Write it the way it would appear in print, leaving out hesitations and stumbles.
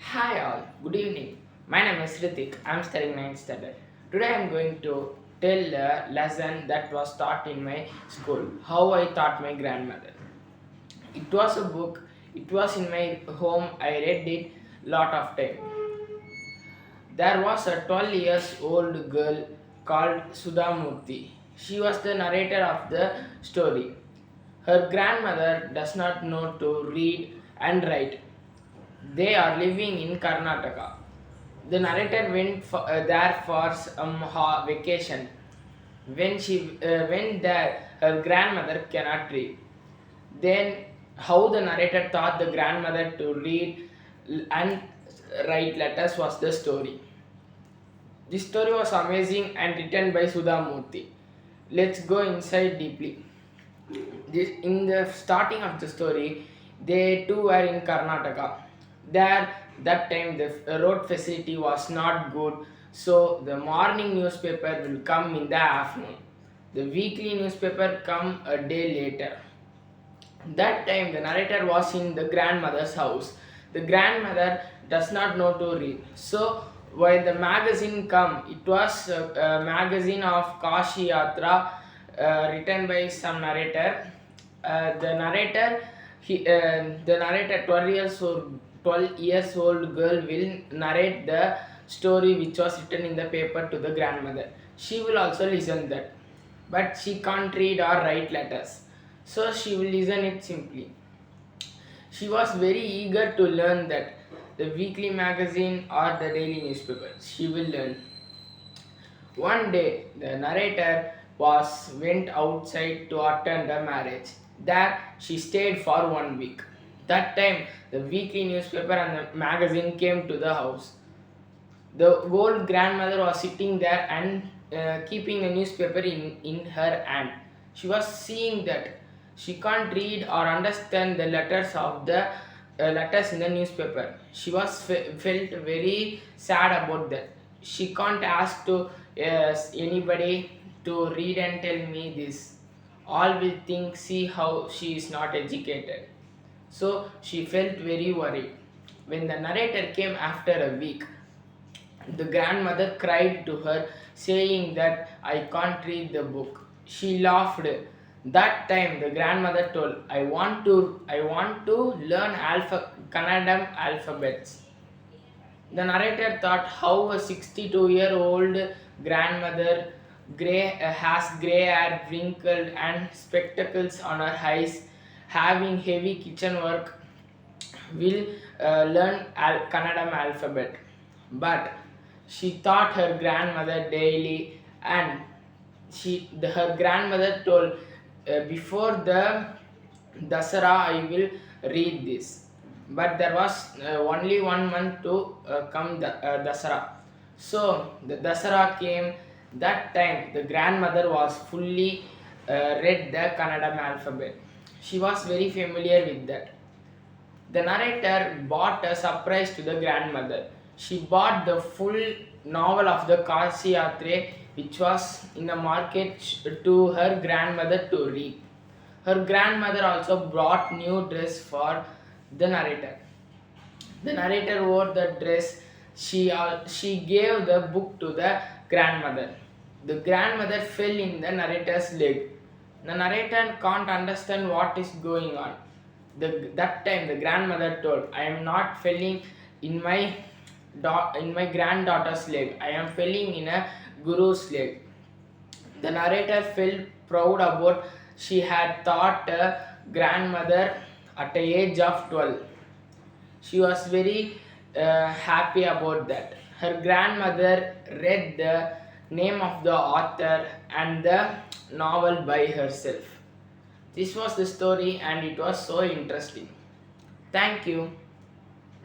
Hi all, good evening. My name is Ritik. I'm studying 9th standard. Today I'm going to tell a lesson that was taught in my school. How I taught my grandmother. It was a book. It was in my home. I read it lot of time. There was a 12 years old girl called Sudhamurthy. She was the narrator of the story. Her grandmother does not know to read and write. They are living in Karnataka. The narrator went there for some vacation. When she went there, her grandmother cannot read. Then, how the narrator taught the grandmother to read and write letters was the story. This story was amazing and written by Sudha Murthy. Let's go inside deeply. In the starting of the story, they two were in Karnataka. There, that time the road facility was not good, so the morning newspaper will come in the afternoon. The weekly newspaper come a day later. That time the narrator was in the grandmother's house. The grandmother does not know to read. So while the magazine come, it was a magazine of Kashi Yatra written by some narrator. The narrator 12 years old girl will narrate the story which was written in the paper to the grandmother. She will also listen that, but she can't read or write letters, so she will listen it simply. She was very eager to learn that the weekly magazine or the daily newspaper. She will learn. One day, the narrator was went outside to attend a marriage. There, she stayed for 1 week. That time, the weekly newspaper and the magazine came to the house. The old grandmother was sitting there and keeping a newspaper in her hand. She was seeing that she can't read or understand the letters of the letters in the newspaper. She was felt very sad about that. She can't ask to anybody to read and tell me this. All will think, see how she is not educated. So she felt very worried. When the narrator came after a week, the grandmother cried to her, saying that I can't read the book. She laughed. That time the grandmother told, I want to learn Kannadam alphabets. The narrator thought how a 62-year-old grandmother has grey hair, wrinkled, and spectacles on her eyes, having heavy kitchen work, will learn Kannadam alphabet. But she taught her grandmother daily, and her grandmother told, before the Dasara I will read this. But there was only 1 month to come Dasara. So the Dasara came. That time the grandmother was fully read the Kannadam alphabet. She was very familiar with that. The narrator bought a surprise to the grandmother. She bought the full novel of the Kasi Yatre, which was in the market, to her grandmother to read. Her grandmother also brought new dress for the narrator. The narrator wore the dress. She gave the book to the grandmother. The grandmother fell in the narrator's leg. The narrator can't understand what is going on. That time the grandmother told, I am not falling in my granddaughter's leg. I am falling in a guru's leg. The narrator felt proud about she had taught a grandmother at the age of 12. She was very happy about that. Her grandmother read the name of the author and the novel by herself. This was the story and it was so interesting. Thank you.